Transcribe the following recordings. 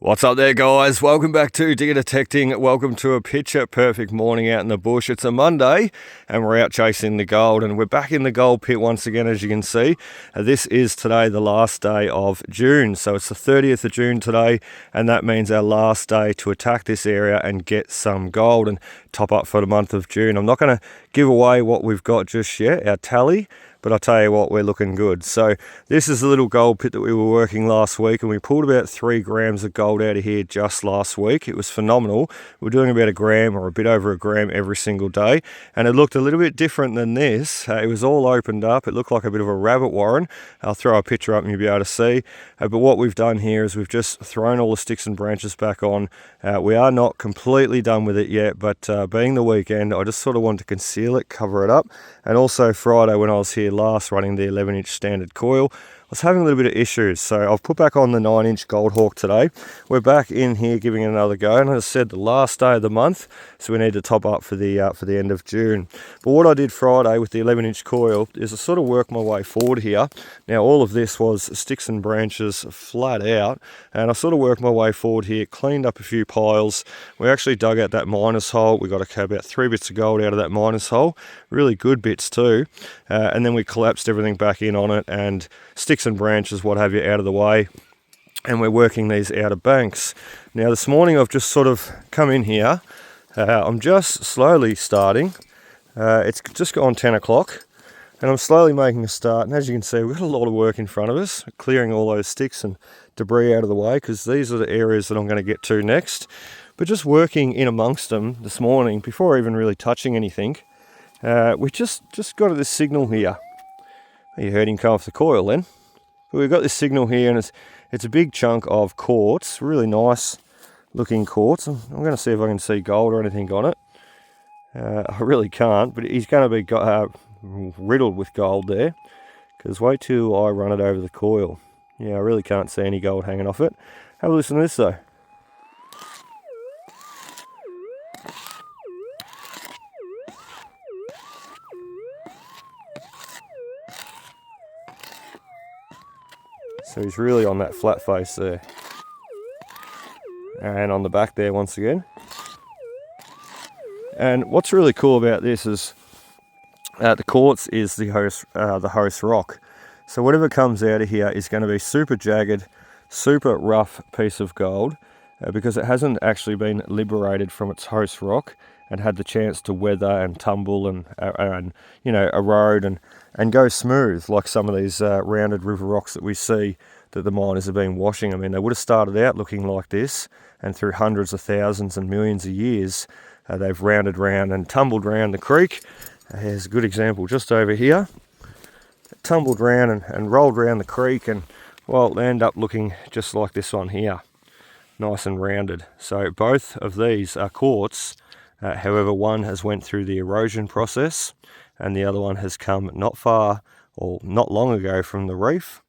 What's up there, guys? Welcome back to Digger Detecting. Welcome to a picture perfect morning out in the bush. It's a Monday and we're out chasing the gold, and we're back in the gold pit once again, as you can see. This is today the last day of June, so it's the 30th of June today, and that means our last day to attack this area and get some gold and top up for the month of June. I'm not going to give away what we've got just yet, our tally, but I'll tell you what, we're looking good. So this is the little gold pit that we were working last week, and we pulled about 3 grams of gold out of here just last week. It was phenomenal. We're doing about a gram or a bit over a gram every single day, and it looked a little bit different than this. It was all opened up. It looked like a bit of a rabbit warren. I'll throw a picture up and you'll be able to see. But what we've done here is we've just thrown all the sticks and branches back on. We are not completely done with it yet, but being the weekend, I just sort of wanted to conceal it, cover it up. And also Friday, when I was here last running the 11-inch standard coil, I was having a little bit of issues, so I've put back on the 9-inch Gold Hawk today. We're back in here giving it another go, and as I said, the last day of the month, so we need to top up for the end of June. But what I did Friday with the 11-inch coil is I sort of worked my way forward here. Now all of this was sticks and branches flat out, and I sort of worked my way forward here, cleaned up a few piles. We actually dug out that miner's hole. We got about 3 bits of gold out of that miner's hole, really good bits too, and then we collapsed everything back in on it, and sticks and branches, what have you, out of the way, and we're working these outer banks. Now this morning I've just sort of come in here. I'm just slowly starting. It's just gone 10 o'clock and I'm slowly making a start, and as you can see, we've got a lot of work in front of us, clearing all those sticks and debris out of the way, because these are the areas that I'm going to get to next. But just working in amongst them this morning, before even really touching anything, we just got this signal here. You heard him come off the coil then. But we've got this signal here, and it's a big chunk of quartz, really nice looking quartz. I'm going to see if I can see gold or anything on it. I really can't, but he's going to be riddled with gold there, because wait till I run it over the coil. Yeah, I really can't see any gold hanging off it. Have a listen to this though. So he's really on that flat face there. And on the back there once again. And what's really cool about this is the quartz is the host rock. So whatever comes out of here is going to be super jagged, super rough piece of gold, because it hasn't actually been liberated from its host rock and had the chance to weather and tumble and you know, erode and go smooth like some of these rounded river rocks that we see that the miners have been washing. I mean, they would have started out looking like this, and through hundreds of thousands and millions of years, they've rounded round and tumbled round the creek. Here's a good example just over here. It tumbled round and rolled round the creek, and well, they end up looking just like this one here, nice and rounded. So both of these are quartz. However, one has went through the erosion process and the other one has come not far or not long ago from the reef,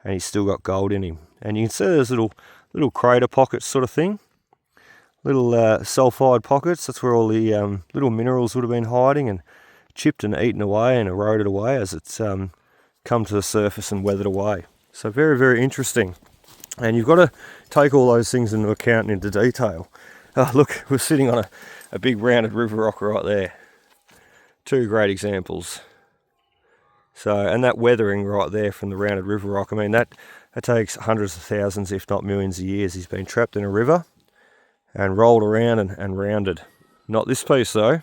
and he's still got gold in him. And you can see there's little crater pockets sort of thing, little sulfide pockets. That's where all the little minerals would have been hiding, and chipped and eaten away and eroded away as it's come to the surface and weathered away. So very, very interesting. And you've got to take all those things into account and into detail. Oh, look, we're sitting on a big rounded river rock right there. 2 great examples. So, and that weathering right there from the rounded river rock, I mean, that takes hundreds of thousands, if not millions of years. He's been trapped in a river and rolled around and rounded. Not this piece though,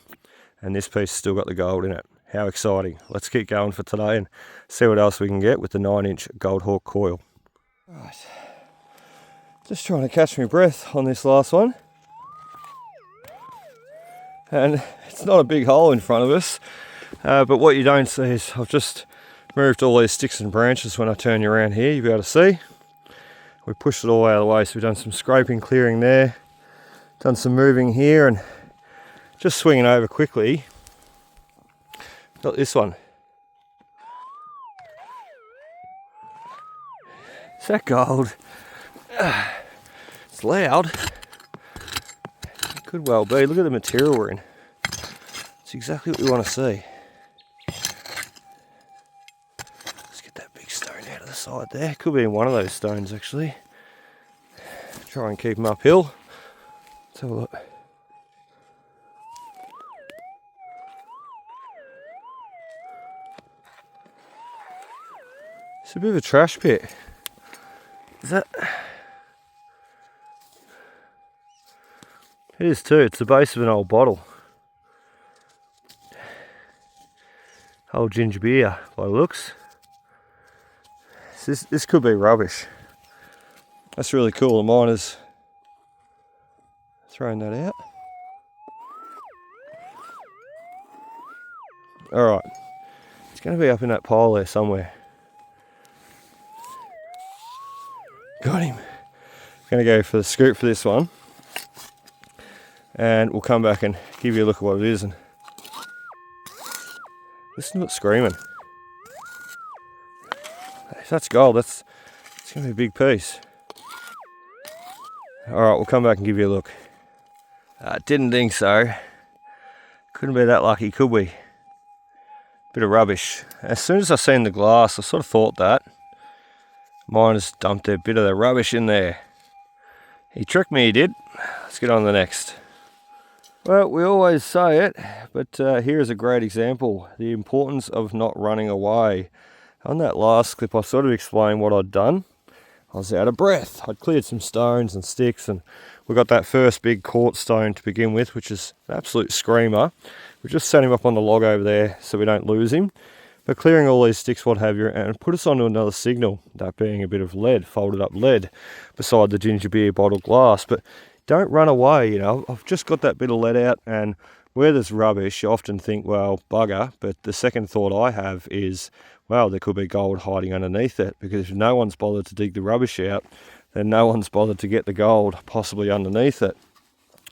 and this piece still got the gold in it. How exciting. Let's keep going for today and see what else we can get with the 9-inch Gold Hawk coil. Right. Just trying to catch my breath on this last one. And it's not a big hole in front of us, but what you don't see is I've just moved all these sticks and branches. When I turn you around here, you'll be able to see. We pushed it all out of the way, so we've done some scraping, clearing there, done some moving here, and just swinging over quickly. Got this one. Is that gold? It's loud. It could well be. Look at the material we're in. It's exactly what we want to see. Let's get that big stone out of the side there. Could be in one of those stones actually. Try and keep them uphill. Let's have a look. It's a bit of a trash pit. Is that? It is too. It's the base of an old bottle. Old ginger beer by looks. This could be rubbish. That's really cool. The miners throwing that out. Alright. It's going to be up in that pile there somewhere. Got him. Going to go for the scoop for this one. And we'll come back and give you a look at what it is. And listen to it screaming. If that's gold, it's going to be a big piece. Alright, we'll come back and give you a look. Didn't think so. Couldn't be that lucky, could we? Bit of rubbish. As soon as I seen the glass, I sort of thought that. Miners dumped a bit of the rubbish in there. He tricked me, he did. Let's get on to the next. Well, we always say it, but here is a great example. The importance of not running away. On that last clip, I sort of explained what I'd done. I was out of breath. I'd cleared some stones and sticks, and we got that first big quartz stone to begin with, which is an absolute screamer. We just set him up on the log over there so we don't lose him. But clearing all these sticks, what have you, and put us onto another signal, that being a bit of lead, folded up lead, beside the ginger beer bottle glass. But don't run away, you know. I've just got that bit of lead out, and where there's rubbish, you often think, well, bugger. But the second thought I have is, well, there could be gold hiding underneath it, because if no one's bothered to dig the rubbish out, then no one's bothered to get the gold possibly underneath it.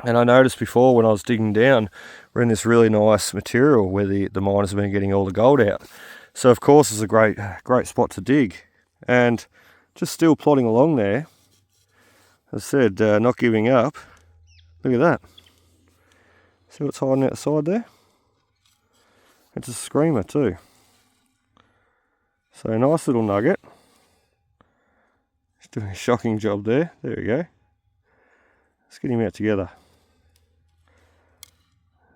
And I noticed before when I was digging down, we're in this really nice material where the miners have been getting all the gold out. So of course it's a great spot to dig. And just still plodding along there, as I said, not giving up. Look at that. See what's hiding out the side there? It's a screamer too. So a nice little nugget. He's doing a shocking job there. There we go. Let's get him out together.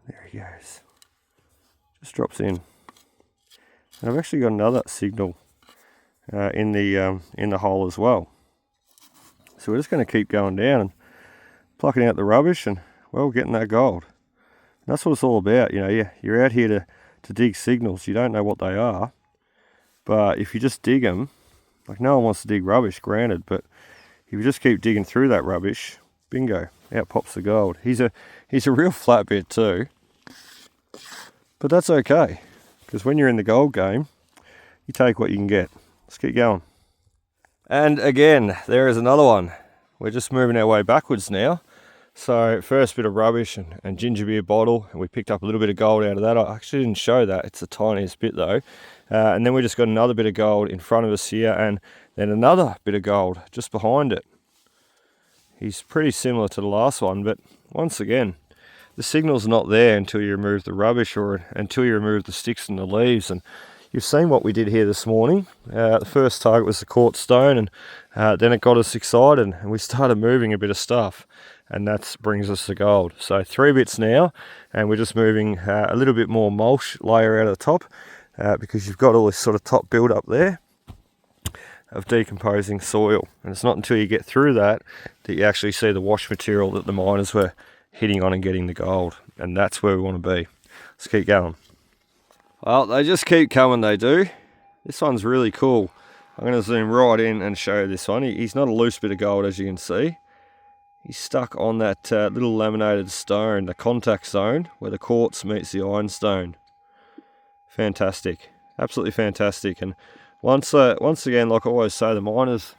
There he goes. Just drops in. And I've actually got another signal in the hole as well. So we're just going to keep going down and plucking out the rubbish and, well, getting that gold. And that's what it's all about, you know. You're out here to dig signals. You don't know what they are. But if you just dig them, like no one wants to dig rubbish, granted, but if you just keep digging through that rubbish, bingo, out pops the gold. He's a real flatbed too. But that's okay, because when you're in the gold game, you take what you can get. Let's keep going. And again, there is another one. We're just moving our way backwards now. So first bit of rubbish and ginger beer bottle, and we picked up a little bit of gold out of that. I actually didn't show that, it's the tiniest bit though. And then we just got another bit of gold in front of us here, and then another bit of gold just behind it. He's pretty similar to the last one, but once again, the signal's not there until you remove the rubbish or until you remove the sticks and the leaves. And you've seen what we did here this morning. The first target was the quartz stone, and then it got us excited and we started moving a bit of stuff, and that brings us to gold. So 3 bits now, and we're just moving a little bit more mulch layer out of the top because you've got all this sort of top build up there of decomposing soil, and it's not until you get through that that you actually see the wash material that the miners were hitting on and getting the gold, and that's where we want to be. Let's keep going. Well, they just keep coming, they do. This one's really cool. I'm going to zoom right in and show you this one. He's not a loose bit of gold, as you can see. He's stuck on that little laminated stone, the contact zone where the quartz meets the ironstone. Fantastic, absolutely fantastic. And once again, like I always say, the miners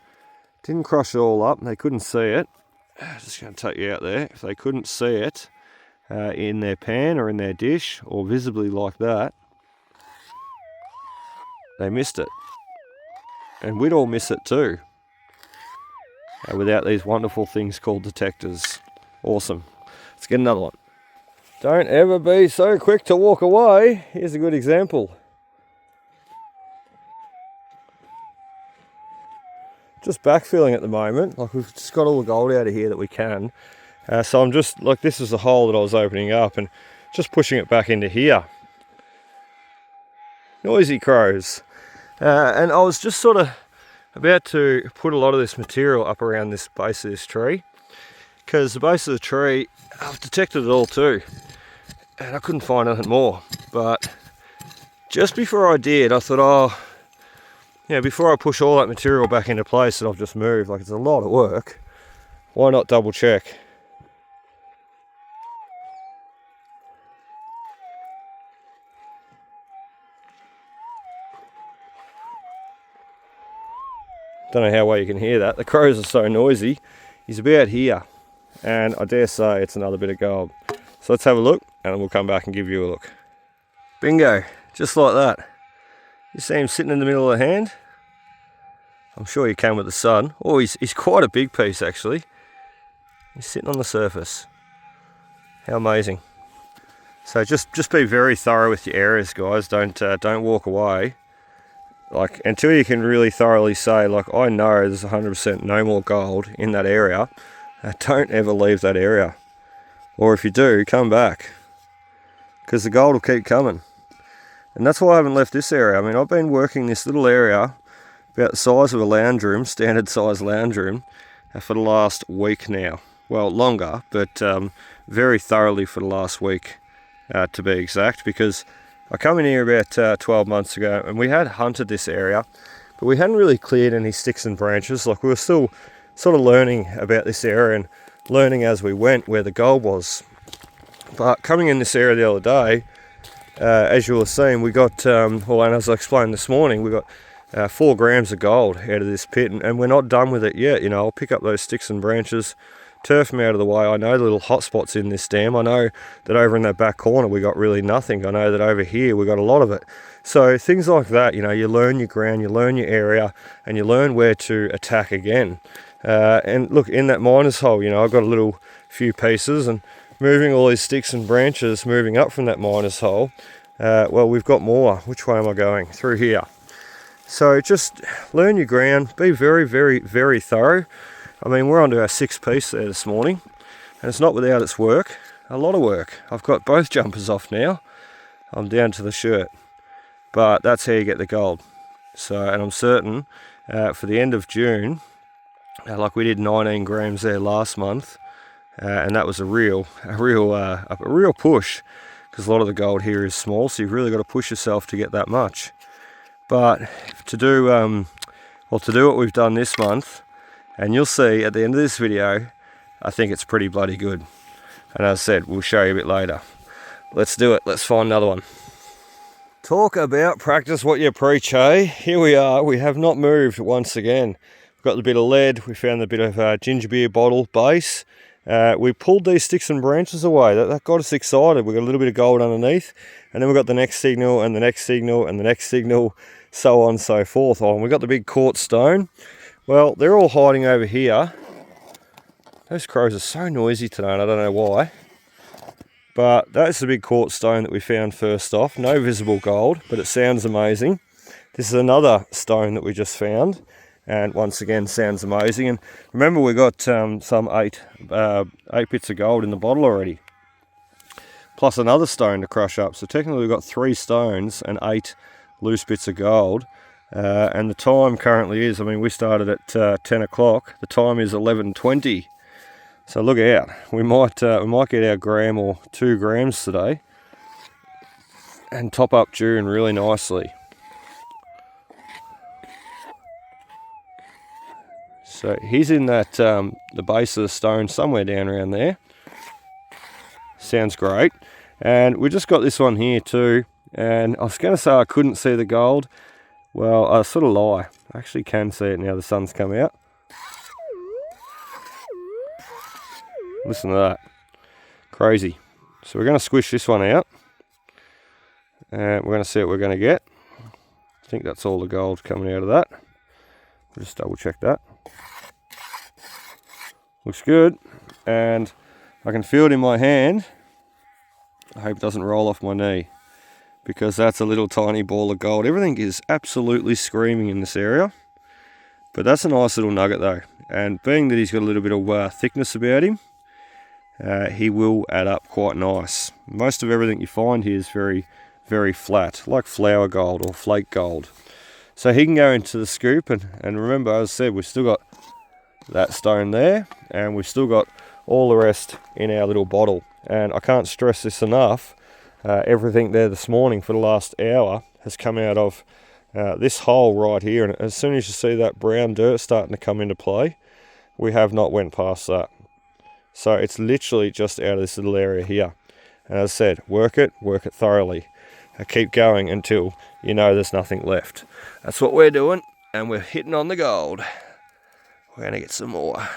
didn't crush it all up. They couldn't see it. Just going to take you out there. If they couldn't see it in their pan or in their dish or visibly like that, they missed it. And we'd all miss it too, without these wonderful things called detectors. Awesome. Let's get another one. Don't ever be so quick to walk away. Here's a good example. just backfilling at the moment. Like, we've just got all the gold out of here that we can. So I'm just, like, this is the hole that I was opening up and just pushing it back into here. Noisy crows. And I was just sort of about to put a lot of this material up around this base of this tree, because the base of the tree, I've detected it all too, and I couldn't find anything more. But just before I did, I thought, oh, yeah, before I push all that material back into place that I've just moved, like, it's a lot of work, why not double check? Don't know how well you can hear that. The crows are so noisy. He's about here, and I dare say it's another bit of gold. So let's have a look, and then we'll come back and give you a look. Bingo, just like that. You see him sitting in the middle of the hand? I'm sure you can with the sun. Oh, he's quite a big piece actually. He's sitting on the surface. How amazing. So just be very thorough with your areas, guys. Don't walk away. Like, until you can really thoroughly say, like, I know there's 100% no more gold in that area, don't ever leave that area. Or if you do, come back, because the gold will keep coming. And that's why I haven't left this area. I mean, I've been working this little area about the size of a lounge room, standard size lounge room, for the last week now. Well, longer, but very thoroughly for the last week, to be exact, because I come in here about 12 months ago, and we had hunted this area, but we hadn't really cleared any sticks and branches. Like, we were still sort of learning about this area and learning as we went where the gold was. But coming in this area the other day, as you will have seen, we got, well, and as I explained this morning, we got 4 grams of gold out of this pit, and we're not done with it yet. You know, I'll pick up those sticks and branches, turf them out of the way. I know the little hot spots in this dam. I know that over in that back corner we got really nothing. I know that over here we got a lot of it. So things like that, you know, you learn your ground, you learn your area, and you learn where to attack again. And look, in that miner's hole, you know, I've got a little few pieces, and moving all these sticks and branches, moving up from that miner's hole, well, we've got more. Which way am I going? Through here. So just learn your ground, be very, very, very thorough. I mean, we're onto our 6th piece there this morning, and it's not without its work. A lot of work. I've got both jumpers off now. I'm down to the shirt. But that's how you get the gold. So, and I'm certain for the end of June, like we did 19 grams there last month, and that was a real push, because a lot of the gold here is small, so you've really got to push yourself to get that much. But to do what we've done this month, and you'll see at the end of this video, I think it's pretty bloody good. And as I said, we'll show you a bit later. Let's do it. Let's find another one. Talk about practice what you preach, hey? Here we are. We have not moved once again. We've got the bit of lead. We found the bit of ginger beer bottle base. We pulled these sticks and branches away. That got us excited. We got a little bit of gold underneath. And then we got the next signal and the next signal and the next signal, so on and so forth. Oh, and we got the big quartz stone. Well, they're all hiding over here. Those crows are so noisy today, and I don't know why. But that's the big quartz stone that we found first off. No visible gold, but it sounds amazing. This is another stone that we just found, and once again sounds amazing. And remember, we got some eight bits of gold in the bottle already, plus another stone to crush up. So technically we've got 3 stones and 8 loose bits of gold. And the time currently is, I mean, we started at 10 o'clock. The time is 11:20. So look out. We might get our gram or 2 grams today and top up June really nicely. So he's in that the base of the stone somewhere down around there. Sounds great. And we just got this one here too. And I was going to say I couldn't see the gold. Well, I sort of lie. I actually can see it now the sun's come out. Listen to that. Crazy. So we're going to squish this one out. And we're going to see what we're going to get. I think that's all the gold coming out of that. We'll just double check that. Looks good. And I can feel it in my hand. I hope it doesn't roll off my knee, because that's a little tiny ball of gold. Everything is absolutely screaming in this area. But that's a nice little nugget though. And being that he's got a little bit of thickness about him, he will add up quite nice. Most of everything you find here is very, very flat, like flour gold or flake gold. So he can go into the scoop, and remember, as I said, we've still got that stone there, and we've still got all the rest in our little bottle. And I can't stress this enough, everything there this morning for the last hour has come out of this hole right here, and as soon as you see that brown dirt starting to come into play, we have not went past that. So it's literally just out of this little area here. And as I said, work it thoroughly. Keep going until you know there's nothing left. That's what we're doing, and we're hitting on the gold. We're going to get some more.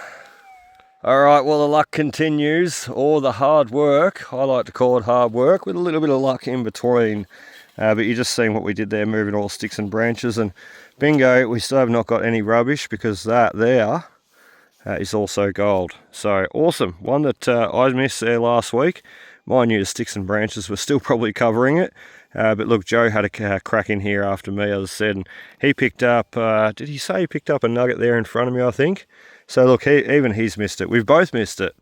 All right, well, the luck continues, or the hard work. I like to call it hard work, with a little bit of luck in between. But you just seen what we did there, moving all sticks and branches, and bingo, we still have not got any rubbish, because that there is also gold. So awesome. One that I missed there last week. Mind you, the sticks and branches were still probably covering it. But look, Joe had a crack in here after me, as I said, and he picked up, did he say he picked up a nugget there in front of me, I think? So look, even he's missed it. We've both missed it.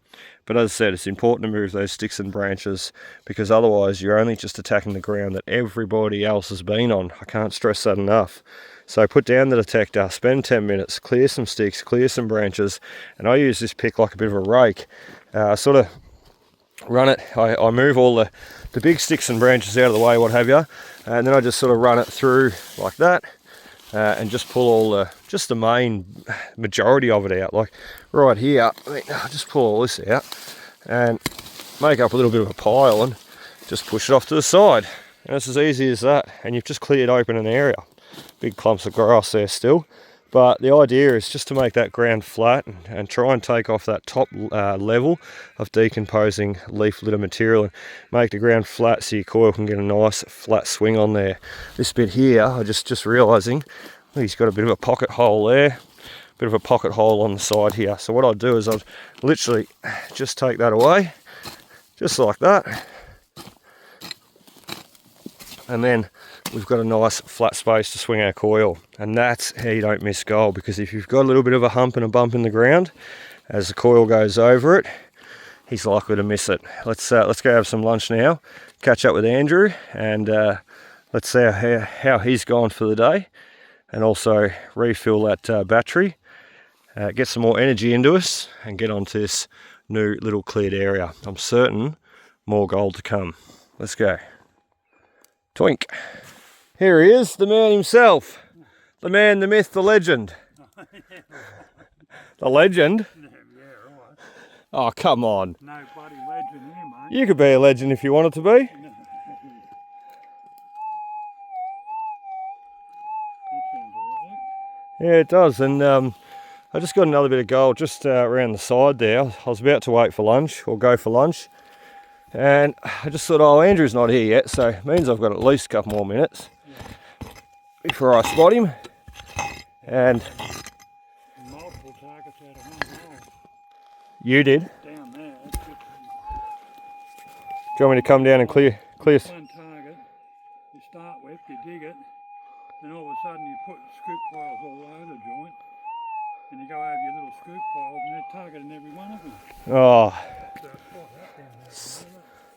But as I said, it's important to move those sticks and branches, because otherwise you're only just attacking the ground that everybody else has been on. I can't stress that enough. So put down the detector, spend 10 minutes, clear some sticks, clear some branches, and I use this pick like a bit of a rake. Sort of run it, I move all the big sticks and branches out of the way, what have you, and then I just sort of run it through like that, and just pull all the main majority of it out. Like right here, I just pull all this out and make up a little bit of a pile and just push it off to the side. And it's as easy as that, and you've just cleared open an area. Big clumps of grass there still. But the idea is just to make that ground flat and try and take off that top level of decomposing leaf litter material and make the ground flat so your coil can get a nice flat swing on there. This bit here, I just realising, he's got a bit of a pocket hole there, bit of a pocket hole on the side here. So what I'll do is I'll literally just take that away, just like that. And then we've got a nice flat space to swing our coil, and that's how you don't miss gold, because if you've got a little bit of a hump and a bump in the ground as the coil goes over it, he's likely to miss it. Let's go have some lunch now, catch up with Andrew, and let's see how he's gone for the day, and also refill that battery, get some more energy into us, and get onto this new little cleared area. I'm certain more gold to come. Let's go. Twink. Here he is, the man himself. The man, the myth, the legend. The legend? Yeah, right. Oh, come on. No bloody legend here, mate. You could be a legend if you wanted to be. Yeah, it does. And I just got another bit of gold just around the side there. I was about to wait for lunch, or go for lunch. And I just thought, oh, Andrew's not here yet, so it means I've got at least a couple more minutes before I spot him. And multiple targets out of one hole. You did? Down there. Do you want me to come down and clear? One target you start with, you dig it, then all of a sudden you put scoop piles all over the joint, and you go over your little scoop piles, and they're targeting every one of them. Oh. So it's quite that down there.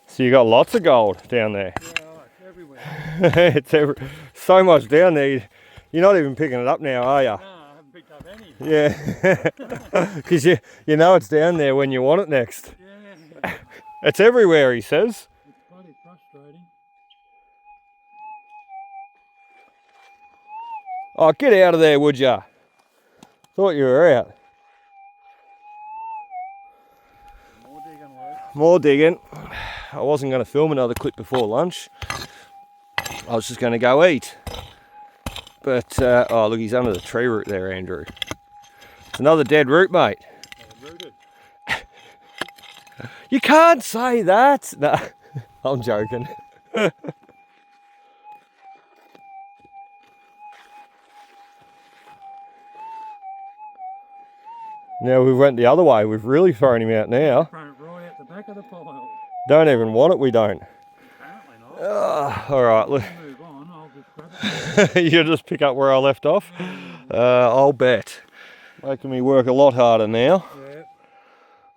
So you got lots of gold down there. Yeah, right, everywhere. It's so much down there. You're not even picking it up now, are you? No, I haven't picked up any. Yeah, because you know it's down there when you want it next. Yeah. It's everywhere, he says. It's bloody frustrating. Oh, get out of there, would ya? Thought you were out. More digging, Luke. More digging. I wasn't going to film another clip before lunch. I was just going to go eat. But, oh look, he's under the tree root there, Andrew. It's another dead root, mate. Rooted. You can't say that. No, I'm joking. Now we went the other way. We've really thrown him out now. Thrown it right out the back of the pile. Don't even want it, we don't. Apparently not. All right, look. Move on, I'll just grab it. You'll just pick up where I left off? I'll bet. Making me work a lot harder now. Yeah.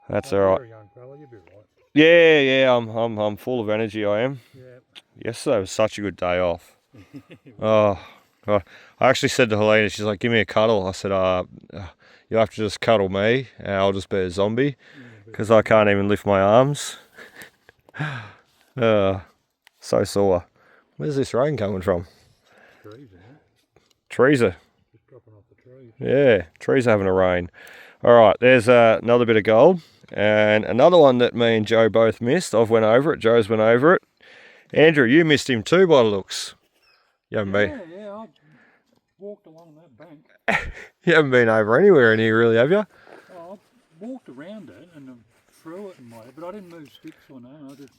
That's Oh, all right. you're a young fella, you'll be right. Yeah, I'm full of energy, I am. Yeah. Yesterday was such a good day off. Oh, God. I actually said to Helena, she's like, give me a cuddle. I said, you have to just cuddle me, and I'll just be a zombie, because I can't even lift my arms. So sore. Where's this rain coming from? Trees, isn't it? Trees are, Just dropping off the trees. yeah, trees are having a rain. All right, there's another bit of gold, and another one that me and Joe both missed. I've went over it, Joe's went over it. Andrew, you missed him too by the looks. You haven't been. Yeah, I walked along that bank. You haven't been over anywhere in here, really, have you? Oh, I walked around it and through it and whatever, but I didn't move sticks or nothing. I just...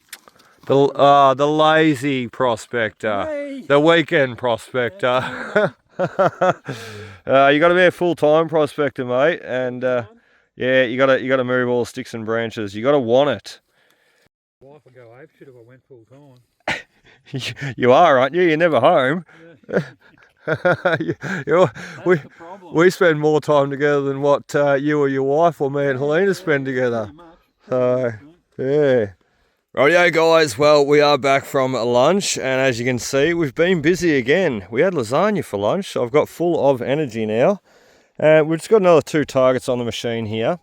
The lazy prospector, Hey. the weekend prospector. You got to be a full-time prospector, mate, and yeah, you got to move all the sticks and branches. You got to want it. Wife would go ape shit if I went full time. You are, aren't you? You're never home. Yeah. We spend more time together than what you or your wife or me and Helena spend together. So, yeah. Rightio guys, well we are back from lunch, and as you can see we've been busy again. We had lasagna for lunch, so I've got full of energy now. We've just got another 2 targets on the machine here.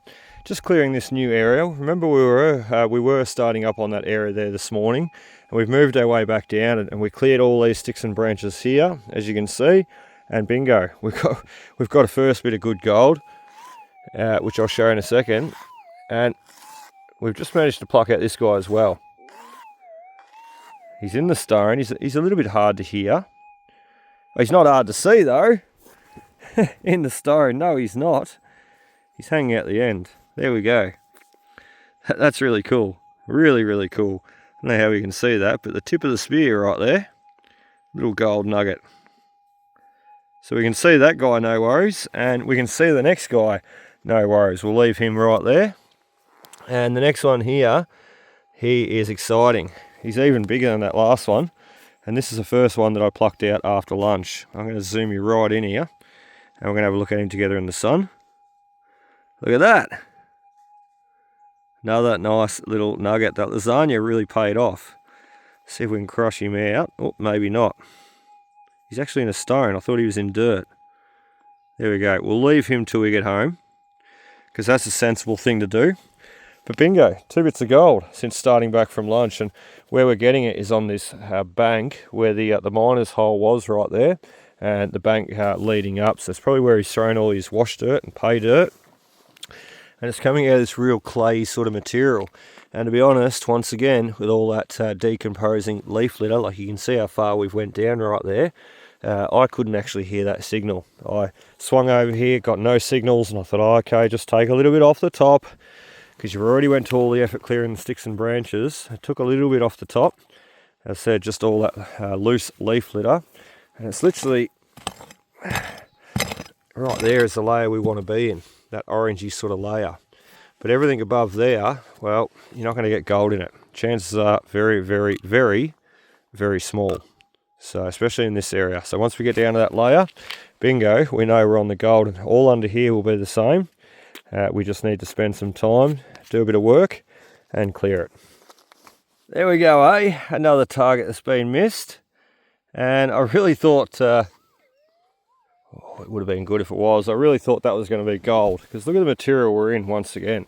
Just clearing this new area. Remember we were starting up on that area there this morning, and we've moved our way back down, and we cleared all these sticks and branches here, as you can see, and bingo, we've got a first bit of good gold, which I'll show in a second, and we've just managed to pluck out this guy as well. He's in the stone. He's a little bit hard to hear. He's not hard to see though. In the stone, no, he's not. He's hanging out the end. There we go. That's really cool. Really, really cool. I don't know how we can see that, but the tip of the spear right there, little gold nugget. So we can see that guy, no worries, and we can see the next guy, no worries. We'll leave him right there. And the next one here, he is exciting. He's even bigger than that last one, and this is the first one that I plucked out after lunch. I'm going to zoom you right in here, and we're going to have a look at him together in the sun. Look at that. Another nice little nugget. That lasagna really paid off. See if we can crush him out. Oh, maybe not. He's actually in a stone. I thought he was in dirt. There we go. We'll leave him till we get home, because that's a sensible thing to do. But bingo, 2 bits of gold since starting back from lunch, and where we're getting it is on this bank where the miner's hole was right there, and the bank leading up. So it's probably where he's thrown all his wash dirt and pay dirt, and it's coming out of this real clay sort of material. And to be honest, once again, with all that decomposing leaf litter, like you can see how far we've went down right there, I couldn't actually hear that signal. I swung over here, got no signals, and I thought, oh, okay, just take a little bit off the top, because you've already went to all the effort clearing the sticks and branches. I took a little bit off the top. As I said, just all that loose leaf litter. And it's literally right there is the layer we want to be in, that orangey sort of layer. But everything above there, well, you're not going to get gold in it. Chances are very, very, very, very small. So especially in this area. So once we get down to that layer, bingo, we know we're on the gold. And all under here will be the same. We just need to spend some time, do a bit of work, and clear it. There we go, eh? Another target that's been missed. And I really thought, it would have been good if it was. I really thought that was going to be gold, because look at the material we're in once again.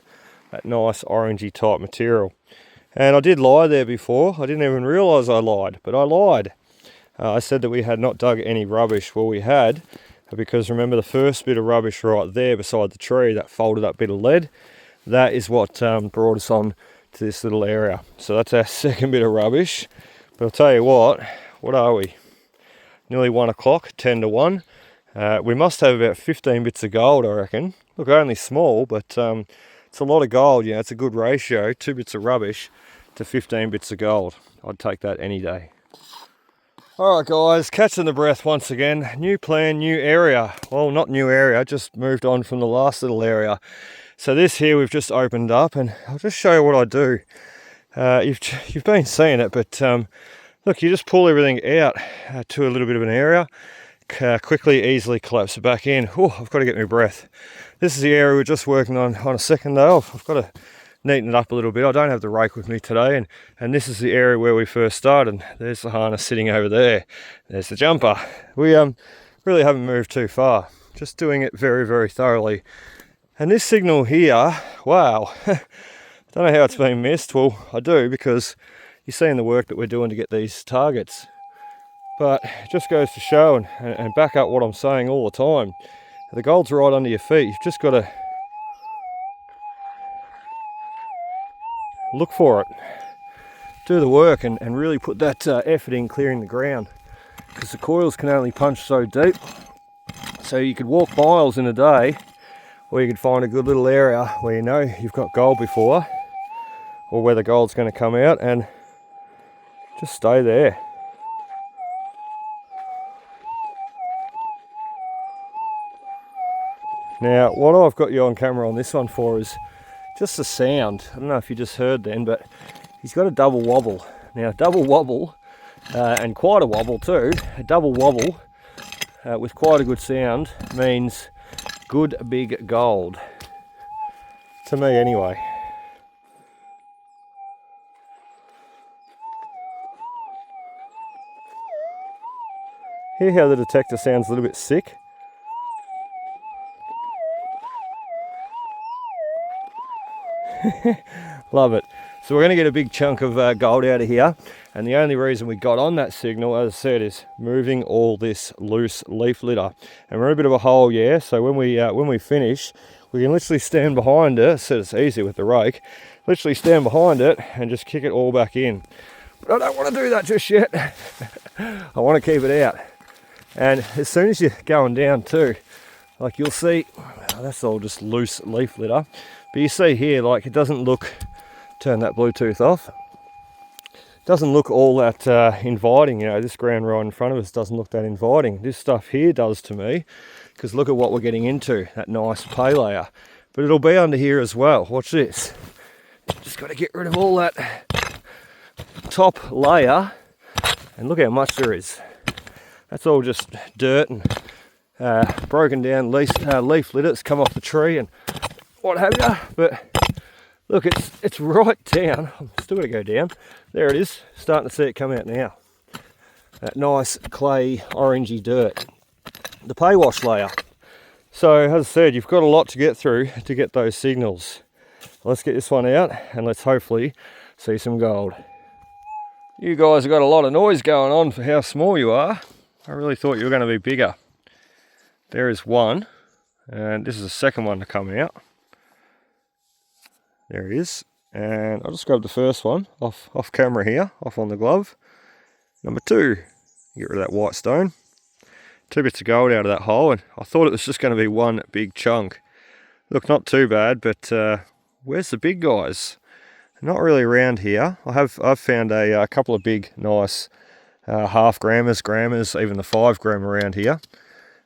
That nice orangey type material. And I did lie there before. I didn't even realise I lied, but I lied. I said that we had not dug any rubbish. Well, we had. Because remember the first bit of rubbish right there beside the tree, that folded up bit of lead, that is what brought us on to this little area. So that's our second bit of rubbish. But I'll tell you what are we? Nearly 1 o'clock, 10 to 1. We must have about 15 bits of gold, I reckon. Look, only small, but it's a lot of gold. You know, it's a good ratio, 2 bits of rubbish to 15 bits of gold. I'd take that any day. Alright guys, catching the breath once again. New plan, new area. Well, not new area, just moved on from the last little area. So this here we've just opened up, and I'll just show you what I do. You've been seeing it, but look, you just pull everything out to a little bit of an area, quickly, easily collapse it back in. Oh, I've got to get my breath. This is the area we're just working on a second though. I've got to neaten it up a little bit. I don't have the rake with me today, and this is the area where we first started. There's the harness sitting over there. There's the jumper. We really haven't moved too far. Just doing it very, very thoroughly. And this signal here, wow, don't know how it's been missed. Well, I do, because you're seeing the work that we're doing to get these targets. But it just goes to show and back up what I'm saying all the time. The gold's right under your feet. You've just got to look for it, do the work, and really put that effort in clearing the ground, because the coils can only punch so deep. So you could walk miles in a day, or you could find a good little area where you know you've got gold before, or where the gold's going to come out, and just stay there. Now, what I've got you on camera on this one for is just the sound. I don't know if you just heard then, but he's got a double wobble. Now, double wobble, and quite a wobble too, a double wobble with quite a good sound means good big gold. To me anyway. Hear how the detector sounds a little bit sick? Love it. So we're going to get a big chunk of gold out of here, and the only reason we got on that signal, as I said, is moving all this loose leaf litter. And we're in a bit of a hole, yeah, so when we finish, we can literally stand behind it. So it's easy with the rake, literally stand behind it and just kick it all back in. But I don't want to do that just yet. I want to keep it out. And as soon as you're going down too, like you'll see, that's all just loose leaf litter. But you see here, like it doesn't look, turn that Bluetooth off. It doesn't look all that inviting, you know, this ground right in front of us doesn't look that inviting. This stuff here does to me, because look at what we're getting into, that nice pay layer. But it'll be under here as well. Watch this. Just got to get rid of all that top layer, and look how much there is. That's all just dirt and broken down leaf litter that's come off the tree and what have you. But look, it's right down. I'm still going to go down. There it is. Starting to see it come out now. That nice clay orangey dirt. The pay wash layer. So as I said, you've got a lot to get through to get those signals. Let's get this one out and let's hopefully see some gold. You guys have got a lot of noise going on for how small you are. I really thought you were going to be bigger. There is one, and this is the second one to come out. There it is, and I'll just grab the first one off camera here, off on the glove. Number 2, get rid of that white stone. 2 bits of gold out of that hole, and I thought it was just going to be one big chunk. Look, not too bad, but where's the big guys? Not really around here. I've found a couple of big, nice half grammers, even the 5 gram around here.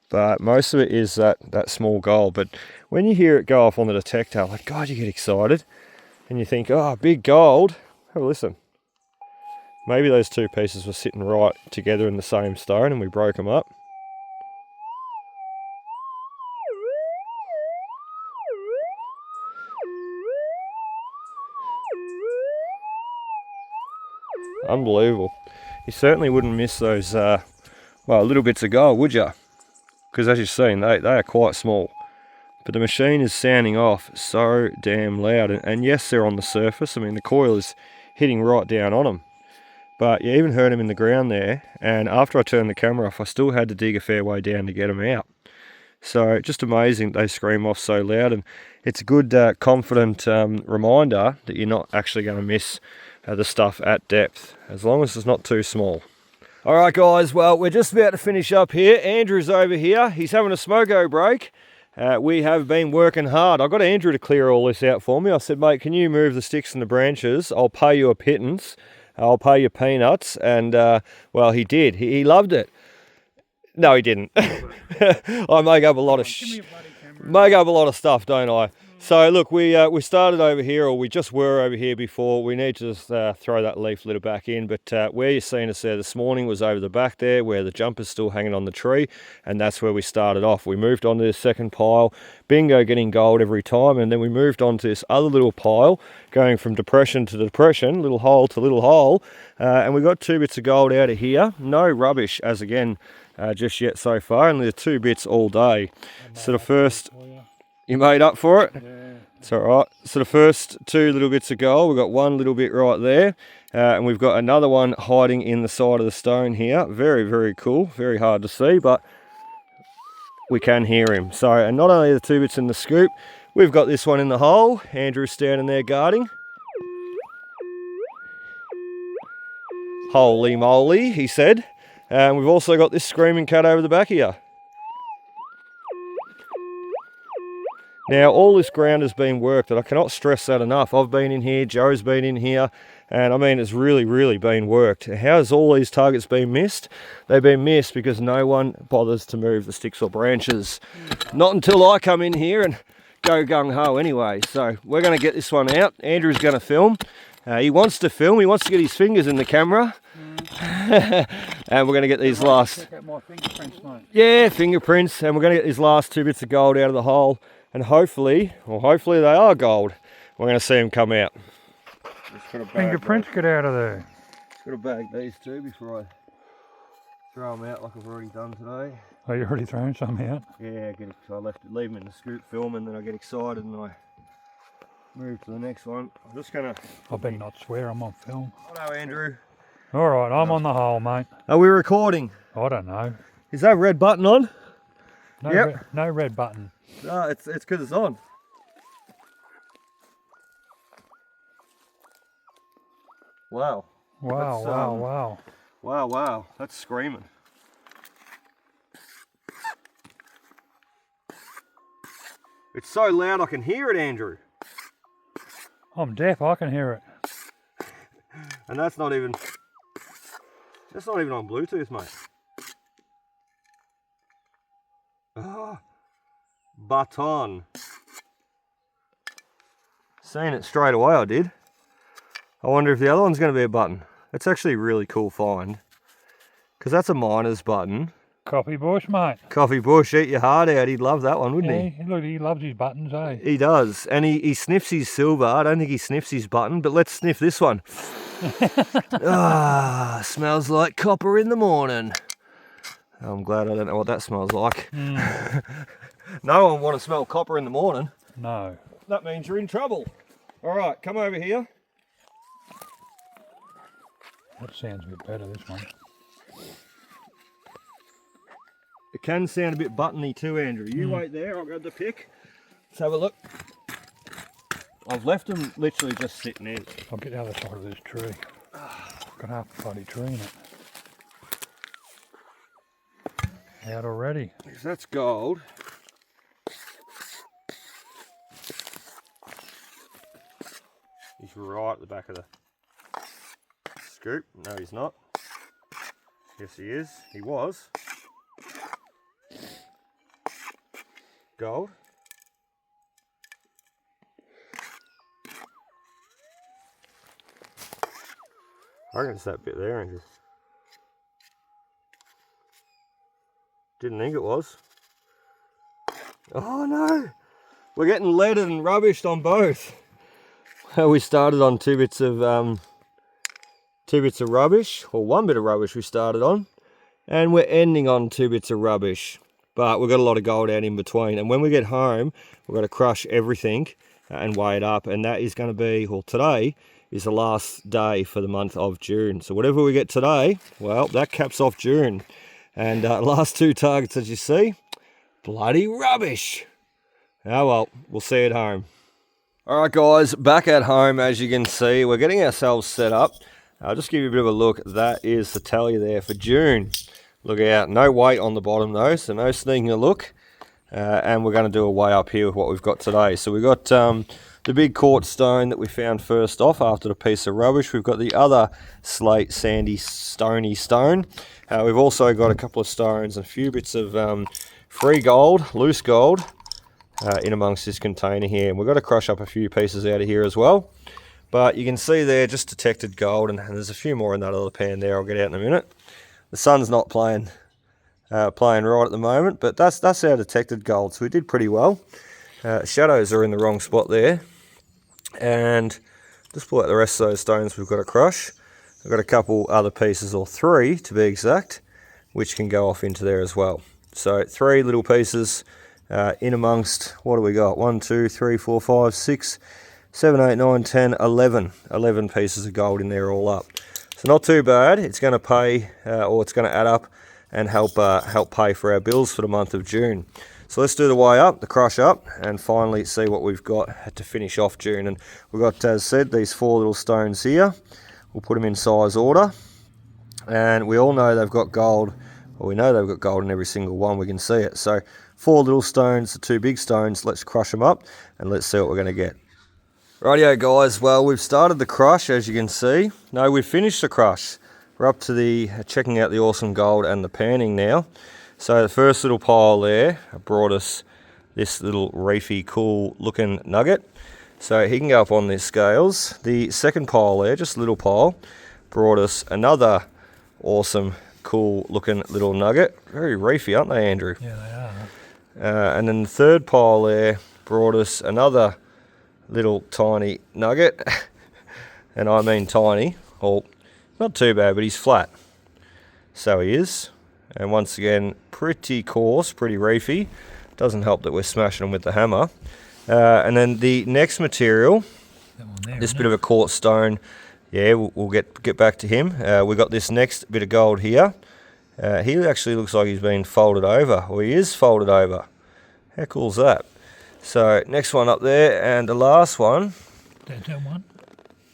But most of it is that small gold. But when you hear it go off on the detector, like, God, you get excited. And you think, oh, big gold. Have a listen. Maybe those 2 pieces were sitting right together in the same stone and we broke them up. Unbelievable. You certainly wouldn't miss those little bits of gold, would you? Because as you've seen, they are quite small. But the machine is sounding off so damn loud. And yes, they're on the surface. I mean, the coil is hitting right down on them. But you even heard them in the ground there. And after I turned the camera off, I still had to dig a fair way down to get them out. So just amazing they scream off so loud. And it's a good, confident reminder that you're not actually going to miss the stuff at depth, as long as it's not too small. All right, guys, well, we're just about to finish up here. Andrew's over here. He's having a smoko break. We have been working hard. I got Andrew to clear all this out for me. I said, mate, can you move the sticks and the branches? I'll pay you a pittance. I'll pay you peanuts. And, well, he did. He loved it. No, he didn't. I make up a lot of stuff, don't I? So look, we started over here, or we just were over here before. We need to just throw that leaf litter back in, but where you're seeing us there this morning was over the back there where the jumper's still hanging on the tree, and that's where we started off. We moved on to this second pile, bingo getting gold every time, and then we moved on to this other little pile, going from depression to depression, little hole to little hole, and we got 2 bits of gold out of here. No rubbish as again just yet so far, only the 2 bits all day. So the first... You made up for it? Yeah. It's all right. So the first 2 little bits of gold, we've got 1 little bit right there, and we've got another one hiding in the side of the stone here. Very, very cool. Very hard to see, but we can hear him. So, and not only the 2 bits in the scoop, we've got this one in the hole. Andrew's standing there guarding. Holy moly, he said. And we've also got this screaming cat over the back here. Now, all this ground has been worked, and I cannot stress that enough. I've been in here, Joe's been in here, and I mean, it's really, really been worked. How has all these targets been missed? They've been missed because no one bothers to move the sticks or branches. Not until I come in here and go gung-ho anyway. So we're going to get this one out. Andrew's going to film. He wants to film. He wants to get his fingers in the camera. And we're going to get these last... Check out my fingerprints, mate. Yeah, fingerprints. And we're going to get these last 2 bits of gold out of the hole. And hopefully they are gold. We're going to see them come out. Fingerprints, get out of there. Just got to bag these 2 before I throw them out like I've already done today. Oh, you already thrown some out? Yeah, I leave them in the scoop film, and then I get excited and I move to the next one. I'm just going to... I better not swear, I'm on film. Hello, Andrew. All right, I'm on the hole, mate. Are we recording? I don't know. Is that red button on? No, Yep. No red button. No, it's because it's on. Wow. Wow, That's, wow. Wow. That's screaming. It's so loud I can hear it, Andrew. I'm deaf, I can hear it. And that's not even on Bluetooth, mate. Ah, button. Seen it straight away, I did. I wonder if the other one's going to be a button. It's actually a really cool find. Because that's a miner's button. Coffee bush, mate. Coffee bush, eat your heart out. He'd love that one, wouldn't he? Look, he loves his buttons, eh? He does. And he sniffs his silver. I don't think he sniffs his button, but let's sniff this one. Smells like copper in the morning. I'm glad I don't know what that smells like. No one want to smell copper in the morning. No. That means you're in trouble. All right, come over here. That sounds a bit better, this one. It can sound a bit buttony too, Andrew. You wait there, I'll grab the pick. Let's have a look. I've left them literally just sitting in. I'll get the other side of this tree. Got half a bloody tree in it. Out already. Because that's gold. He's right at the back of the scoop. No, he's not. Yes, he is. He was. Gold. I reckon it's that bit there, Andrew. Didn't think it was. Oh no! We're getting leaded and rubbished on both. We started on 2 bits of rubbish, or 1 bit of rubbish we started on, and we're ending on 2 bits of rubbish. But we've got a lot of gold out in between, and when we get home, we've got to crush everything and weigh it up, and that is going to be, well, today is the last day for the month of June. So whatever we get today, well, that caps off June. And last 2 targets, as you see, bloody rubbish. Oh well, we'll see you at home. All right, guys, back at home, as you can see, we're getting ourselves set up. I'll just give you a bit of a look. That is the tally there for June. Look out, no weight on the bottom though, so no sneaking a look. And we're going to do a weigh up here with what we've got today. So we've got the big quartz stone that we found first off after the piece of rubbish. We've got the other slate, sandy, stony stone. We've also got a couple of stones and a few bits of free gold, loose gold. in amongst this container here. And we've got to crush up a few pieces out of here as well. But you can see there, just detected gold, and there's a few more in that other pan there I'll get out in a minute. The sun's not playing right at the moment, but that's our detected gold, so we did pretty well. Shadows are in the wrong spot there. And just pull out the rest of those stones we've got to crush. I've got a couple other pieces, or 3 to be exact, which can go off into there as well. So 3 little pieces in amongst, what do we got? 1, 2, 3, 4, 5, 6, 7, 8, 9, 10, 11. 11 pieces of gold in there all up. So not too bad. It's going to pay, or it's going to add up and help pay for our bills for the month of June. So let's do the weigh up, the crush up, and finally see what we've got to finish off June. And we've got, as said, these 4 little stones here. We'll put them in size order. And we all know they've got gold, or we know they've got gold in every single one, we can see it. So 4 little stones, the 2 big stones, let's crush them up and let's see what we're going to get. Rightio guys, well we've started the crush as you can see. No, we've finished the crush. We're up to the checking out the awesome gold and the panning now. So the first little pile there brought us this little reefy cool looking nugget. So he can go up on these scales. The second pile there, just a little pile, brought us another awesome cool looking little nugget. Very reefy, aren't they, Andrew? Yeah, they are. And then the third pile there brought us another little tiny nugget. And I mean tiny. Well, not too bad, but he's flat. So he is. And once again, pretty coarse, pretty reefy. Doesn't help that we're smashing them with the hammer. And then the next material, this bit of a quartz stone. Yeah, we'll get back to him. We've got this next bit of gold here. He actually looks like he's been folded over, or he is folded over. How cool is that? So next one up there, and the last one. Is that one?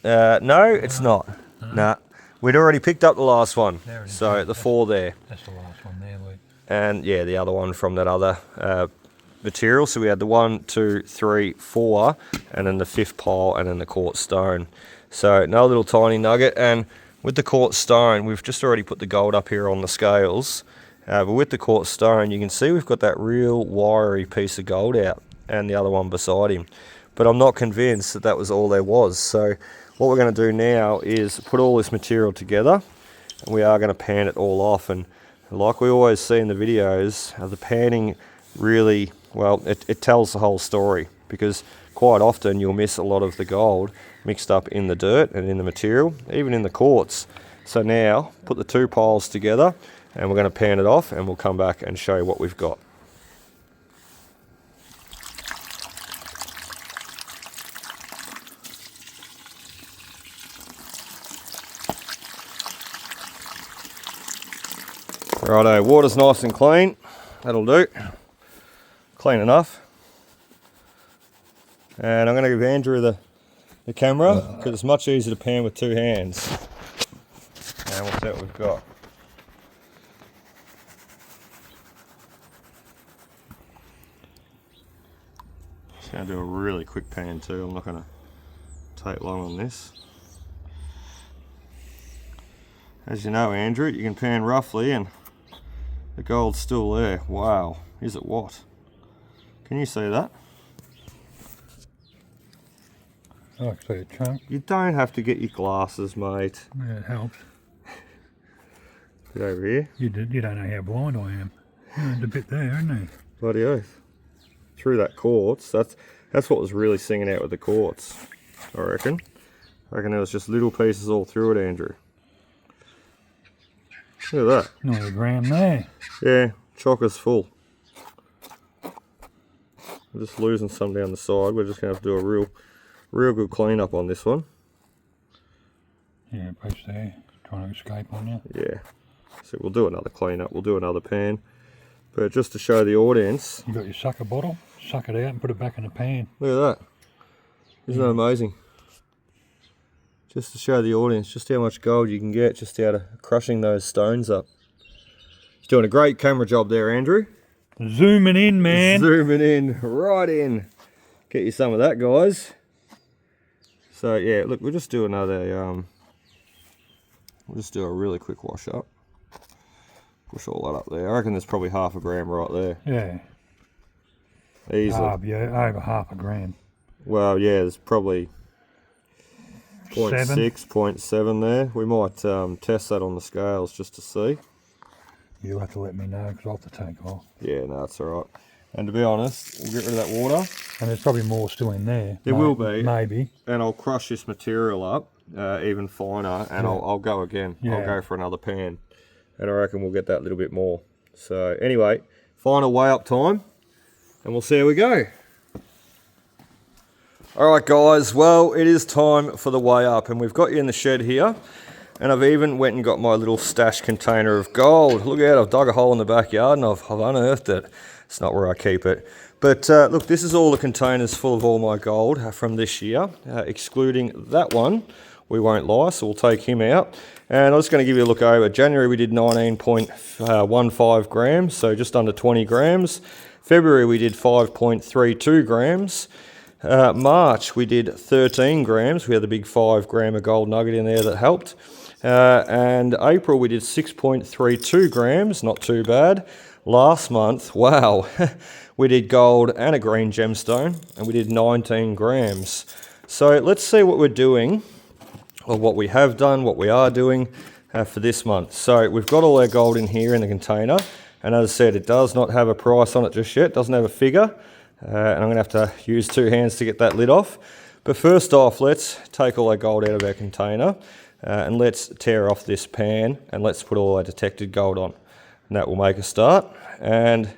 No, it's not. Nah, we'd already picked up the last one. There it is. So the 4 there. That's the last one there, Luke. And yeah, the other one from that other material. So we had the 1, 2, 3, 4, and then the 5th pile, and then the quartz stone. So another little tiny nugget, and with the quartz stone, we've just already put the gold up here on the scales. But with the quartz stone, you can see we've got that real wiry piece of gold out, and the other one beside him. But I'm not convinced that that was all there was. So what we're going to do now is put all this material together, and we are going to pan it all off. And like we always see in the videos, the panning really, well, it tells the whole story, because quite often you'll miss a lot of the gold mixed up in the dirt and in the material, even in the quartz. So now put the 2 piles together, and we're going to pan it off, and we'll come back and show you what we've got. Righto, water's nice and clean. That'll do. Clean enough. And I'm going to give Andrew the camera, because it's much easier to pan with 2 hands. And we'll see what we've got. Just going to do a really quick pan too. I'm not going to take long on this. As you know, Andrew, you can pan roughly and the gold's still there. Wow, is it what? Can you see that? I like to see a chunk. You don't have to get your glasses, mate. Yeah, it helps. Get over here. You don't know how blind I am. There's a bit there, isn't there? Bloody oath. Through that quartz, that's what was really singing out with the quartz, I reckon. I reckon there was just little pieces all through it, Andrew. Look at that. Not a gram there. Yeah, chock-is full. I'm just losing some down the side. We're just going to have to do a real good clean up on this one. Yeah, piece there. Trying to escape on you. Yeah. So we'll do another clean up. We'll do another pan. But just to show the audience. You got your sucker bottle. Suck it out and put it back in the pan. Look at that. Isn't that amazing? Just to show the audience just how much gold you can get just out of crushing those stones up. You're doing a great camera job there, Andrew. Zooming in, man. Zooming in, right in. Get you some of that, guys. So yeah, look, we'll just do another, we'll just do a really quick wash up. Push all that up there. I reckon there's probably half a gram right there. Yeah. easily. Yeah, over half a gram. Well, yeah, there's probably 0.6, 0.7 there. We might test that on the scales just to see. You'll have to let me know because I'll have to take off. Yeah, no, it's all right. And to be honest, we'll get rid of that water. And there's probably more still in there. There will be. Maybe. And I'll crush this material up even finer, and I'll go again. Yeah. I'll go for another pan. And I reckon we'll get that little bit more. So anyway, final weigh up time, and we'll see how we go. All right, guys, well, it is time for the weigh up, and we've got you in the shed here. And I've even went and got my little stash container of gold. Look out, I've dug a hole in the backyard and I've unearthed it. It's not where I keep it. But look, this is all the containers full of all my gold from this year, excluding that one. We won't lie, so we'll take him out. And I'm just going to give you a look over. January we did 19.15 grams, so just under 20 grams. February we did 5.32 grams. March we did 13 grams. We had the big 5 gram of gold nugget in there that helped. And April we did 6.32 grams, not too bad. Last month, wow, we did gold and a green gemstone, and we did 19 grams. So let's see what we're doing, or what we have done, what we are doing for this month. So we've got all our gold in here in the container, and as I said, it does not have a price on it just yet, doesn't have a figure, and I'm going to have to use 2 hands to get that lid off. But first off, let's take all our gold out of our container, and let's tear off this pan, and let's put all our detected gold on. And that will make a start. And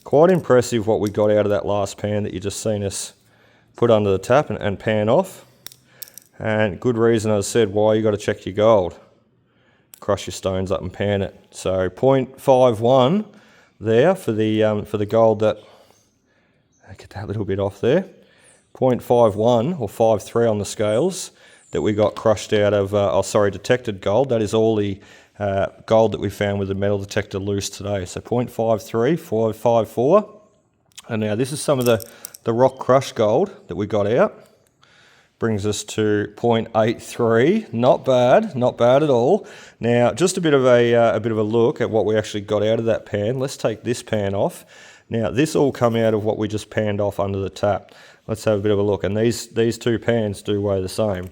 quite impressive what we got out of that last pan that you just seen us put under the tap and pan off. And good reason, as I said, why you got to check your gold. Crush your stones up and pan it. So 0.51 there for the gold that, get that little bit off there. 0.51 or 53 on the scales that we got crushed out of, detected gold. That is all the gold that we found with the metal detector loose today. So 0.53, 454. And now this is some of the rock crushed gold that we got out. Brings us to 0.83. Not bad at all. Now, just a bit of a look at what we actually got out of that pan. Let's take this pan off. Now, this all come out of what we just panned off under the tap. Let's have a bit of a look. And these 2 pans do weigh the same.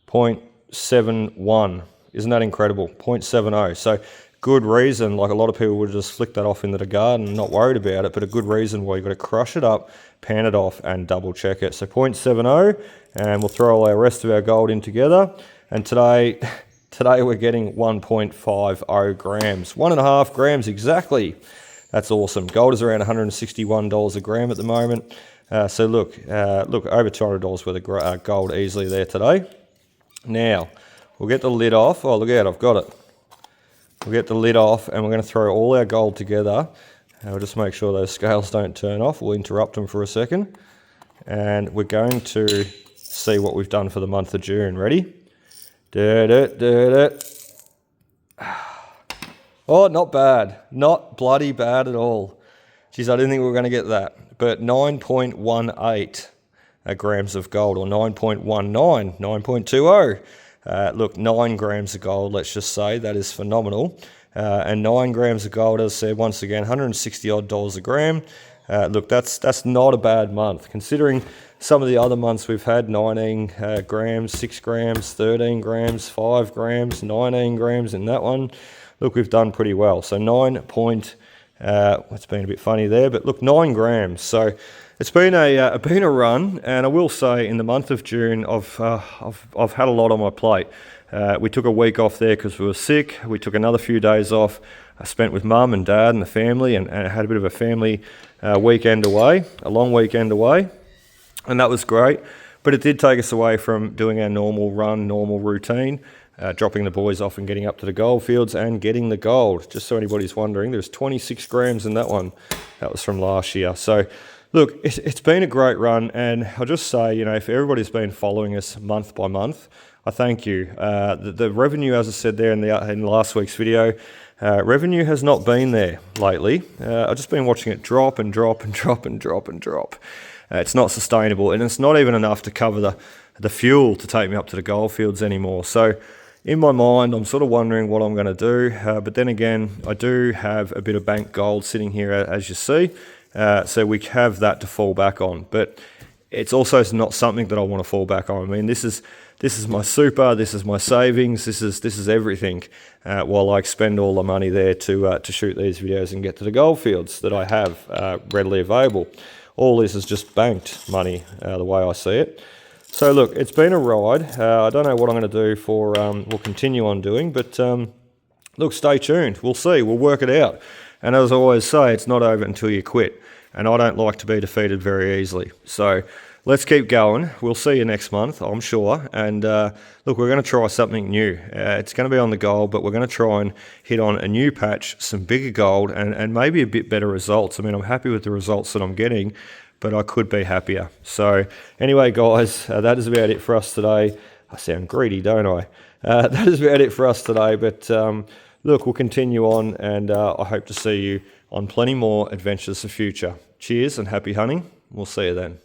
0.71. Isn't that incredible? 0.70. So good reason, like a lot of people would just flick that off into the garden and not worried about it, but a good reason why you've got to crush it up, pan it off and double check it. So 0.70, and we'll throw all our rest of our gold in together. And today we're getting 1.50 grams. 1.5 grams exactly. That's awesome. Gold is around $161 a gram at the moment. So look, over $200 worth of gold easily there today. Now, we'll get the lid off. Oh, look out, I've got it. We'll get the lid off and we're going to throw all our gold together. And we'll just make sure those scales don't turn off. We'll interrupt them for a second. And we're going to see what we've done for the month of June. Ready? Oh, not bad. Not bloody bad at all. Geez, I didn't think we were going to get that. But 9.18 grams of gold, or 9.19, 9.20. Look, 9 grams of gold, let's just say. That is phenomenal. And 9 grams of gold, as I said, once again, $160 odd a gram. Look, that's not a bad month. Considering some of the other months we've had, 19 grams, 6 grams, 13 grams, 5 grams, 19 grams in that one. Look, we've done pretty well. So it's been a bit funny there, but look, 9 grams. So it's been a run, and I will say in the month of June, I've had a lot on my plate. We took a week off there because we were sick. We took another few days off. I spent with mum and dad and the family, and had a bit of a family weekend away, a long weekend away, and that was great. But it did take us away from doing our normal run, normal routine. Dropping the boys off and getting up to the gold fields and getting the gold. Just so anybody's wondering, there's 26 grams in that one. That was from last year. So look, it's been a great run, and I'll just say, if everybody's been following us month by month, I thank you. The revenue, as I said there in last week's video, revenue has not been there lately. I've just been watching it drop and drop and drop and drop and drop. It's not sustainable, and it's not even enough to cover the fuel to take me up to the gold fields anymore. So in my mind, I'm sort of wondering what I'm going to do. But then again, I do have a bit of bank gold sitting here, as you see. so we have that to fall back on. But it's also not something that I want to fall back on. I mean, this is my super, this is my savings, this is everything. While I expend all the money there to shoot these videos and get to the goldfields that I have readily available. All this is just banked money, the way I see it. So look, it's been a ride. I don't know what I'm going to do for, we'll continue on doing, but look, stay tuned. We'll see. We'll work it out. And as I always say, it's not over until you quit. And I don't like to be defeated very easily. So let's keep going. We'll see you next month, I'm sure. And look, we're going to try something new. It's going to be on the gold, but we're going to try and hit on a new patch, some bigger gold, and maybe a bit better results. I mean, I'm happy with the results that I'm getting, but I could be happier. So anyway, guys, that is about it for us today. I sound greedy, don't I? That is about it for us today. But look, we'll continue on, and I hope to see you on plenty more adventures of the future. Cheers and happy hunting. We'll see you then.